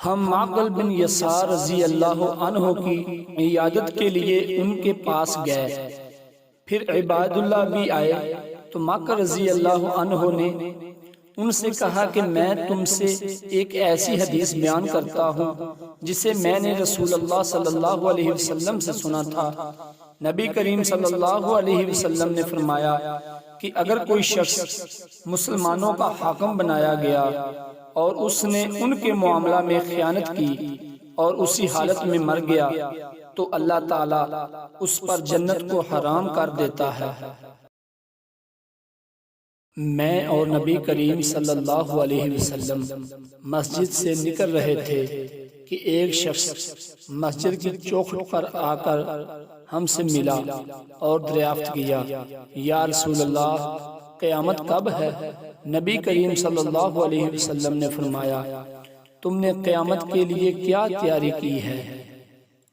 ہم معقل بن یسار رضی اللہ عنہ کی عیادت کے لیے ان کے پاس گئے۔ پھر عباد اللہ بھی آئے تو معقل رضی اللہ عنہ نے ان سے کہا کہ میں تم سے ایک ایسی حدیث بیان کرتا ہوں جسے میں نے رسول اللہ صلی اللہ علیہ وسلم سے سنا تھا۔ نبی کریم صلی اللہ علیہ وسلم نے فرمایا کہ اگر کوئی شخص مسلمانوں کا حاکم بنایا گیا اور اس نے ان کے معاملہ میں خیانت کی اور اسی حالت میں مر گیا تو اللہ تعالیٰ اس پر جنت کو حرام کر دیتا ہے۔ میں اور نبی کریم صلی اللہ علیہ وسلم مسجد سے نکل رہے تھے کہ ایک شخص مسجد کی چوکھٹ پر آ کر ہم سے ملا اور دریافت کیا، یا رسول اللہ قیامت کب ہے؟ نبی کریم صلی اللہ علیہ وسلم نے فرمایا، تم نے قیامت کے لیے کیا تیاری کی ہے؟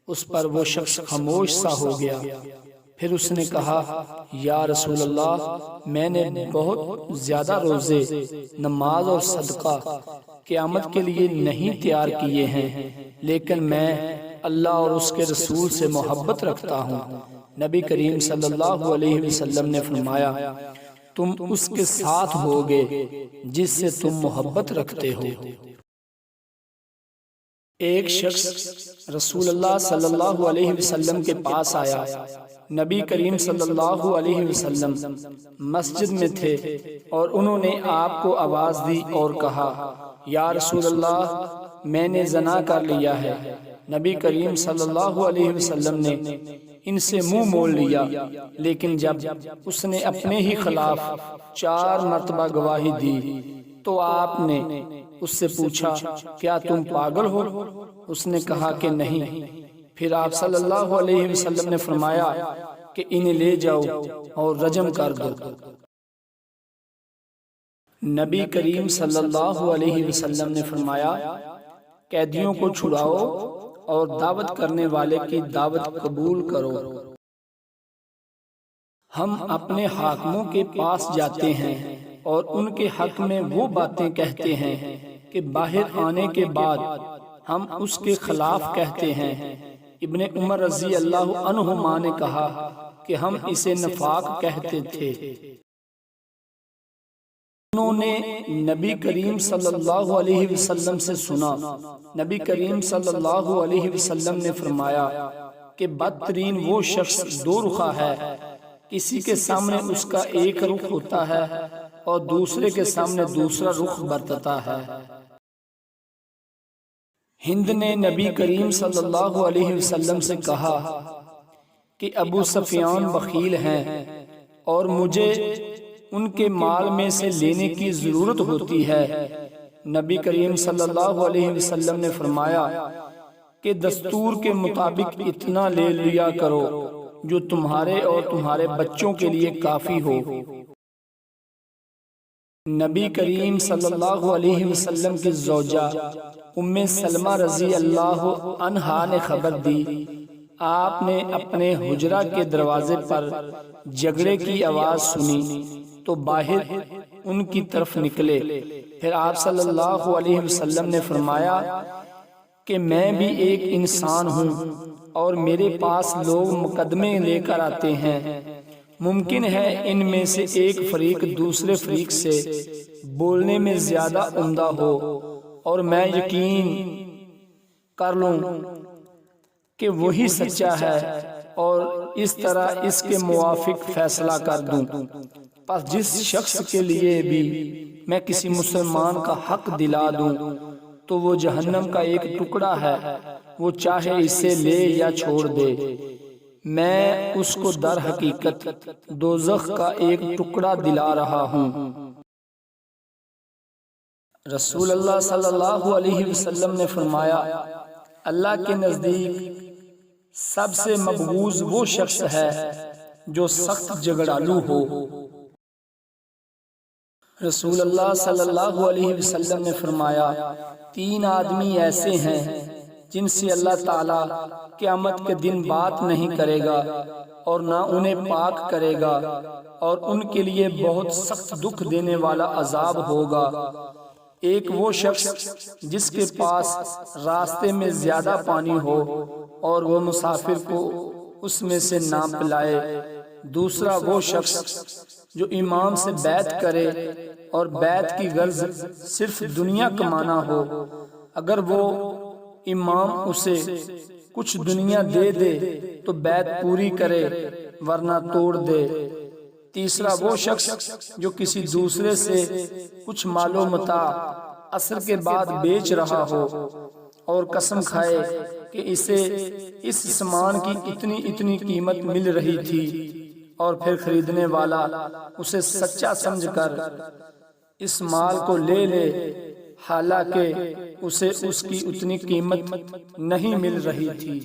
اس پر وہ شخص خاموش سا ہو گیا۔ پھر اس نے کہا، یا رسول اللہ میں نے بہت زیادہ روزے، نماز اور صدقہ قیامت کے لیے نہیں تیار کیے ہیں، لیکن میں اللہ اور اس کے رسول سے محبت رکھتا ہوں۔ نبی کریم صلی اللہ علیہ وسلم نے فرمایا، تم اس کے ساتھ ہوگے جس سے تم محبت رکھتے ہو۔ ایک شخص رسول اللہ صلی اللہ علیہ وسلم کے پاس آیا۔ نبی کریم صلی اللہ علیہ وسلم مسجد میں تھے اور انہوں نے آپ کو آواز دی اور کہا، یا رسول اللہ میں نے زنا کر لیا ہے۔ نبی کریم صلی اللہ علیہ وسلم نے ان سے منہ مول لیا، لیکن جب اس نے اپنے ہی خلاف 4 مرتبہ گواہی دی تو آپ نے اس سے پوچھا، کیا تم پاگل ہو؟ اس نے کہا کہ نہیں۔ پھر آپ صلی اللہ علیہ وسلم نے فرمایا کہ انہیں لے جاؤ اور رجم کر دو۔ نبی کریم صلی اللہ علیہ وسلم نے فرمایا، قیدیوں کو چھڑاؤ اور دعوت کرنے والے کی دعوت قبول کرو۔ ہم اپنے حاکموں کے پاس جاتے ہیں اور ان کے حق میں وہ باتیں کہتے ہیں کہ باہر آنے کے بعد ہم اس کے خلاف کہتے ہیں۔ ابن عمر رضی اللہ عنہما نے کہا کہ ہم اسے نفاق کہتے تھے۔ انہوں نے نبی کریم صلی اللہ علیہ وسلم سے سنا، نبی کریم صلی اللہ علیہ وسلم نے فرمایا کہ بدترین وہ شخص 2 رخا ہے، کسی کے سامنے اس کا ایک رخ ہوتا ہے اور دوسرے کے سامنے دوسرا رخ برتتا ہے۔ ہند نے نبی کریم صلی اللہ علیہ وسلم سے کہا کہ ابو سفیان بخیل ہیں اور مجھے ان کے مال میں سے لینے کی ضرورت ہوتی ہے۔ نبی کریم صلی اللہ علیہ وسلم نے فرمایا کہ دستور کے مطابق اتنا لے لیا کرو جو تمہارے اور تمہارے بچوں کے لیے کافی ہو۔ نبی کریم صلی اللہ علیہ وسلم کی زوجہ ام سلمہ رضی اللہ عنہا نے خبر دی، آپ نے اپنے حجرہ کے دروازے پر جھگڑے کی آواز سنی تو باہر ان کی طرف نکلے۔ پھر آپ صلی اللہ علیہ وسلم نے فرمایا کہ میں بھی ایک انسان ہوں اور میرے پاس لوگ مقدمے لے کر آتے ہیں، ممکن ہے ان میں سے ایک فریق دوسرے فریق سے بولنے میں زیادہ عمدہ ہو اور میں یقین کر لوں کہ وہی سچا ہے اور اس طرح اس کے موافق فیصلہ کر دوں۔ پس جس شخص کے لیے بھی میں کسی مسلمان کا حق دلا دوں تو وہ جہنم کا ایک ٹکڑا ہے، وہ چاہے اسے لے یا چھوڑ دے، میں اس کو در حقیقت دوزخ کا ایک ٹکڑا دلا رہا ہوں۔ رسول اللہ صلی اللہ علیہ وسلم نے فرمایا، اللہ کے نزدیک سب سے مبغوض وہ شخص ہے جو سخت جھگڑالو ہو۔ رسول اللہ صلی اللہ علیہ وسلم نے فرمایا، 3 آدمی ایسے ہیں جن سے اللہ تعالیٰ قیامت کے دن بات نہیں کرے گا اور نہ انہیں پاک کرے گا اور ان کے لیے بہت سخت دکھ دینے والا عذاب ہوگا۔ ایک وہ شخص جس کے پاس راستے میں زیادہ پانی ہو اور وہ مسافر کو اس میں سے نہ پلائے، دوسرا وہ شخص جو امام سے بیعت کرے اور بیعت کی غرض صرف دنیا کمانا ہو، اگر وہ امام اسے کچھ دنیا دے دے تو بیعت پوری کرے ورنہ توڑ دے، تیسرا وہ شخص جو کسی دوسرے سے کچھ مال و متاع عصر کے بعد بیچ رہا ہو اور قسم کھائے کہ اسے اس سامان کی اتنی قیمت مل رہی تھی، اور پھر خریدنے والا اسے سچا سمجھ کر اس مال کو لے لے حالانکہ اسے اس کی اتنی قیمت نہیں مل رہی تھی۔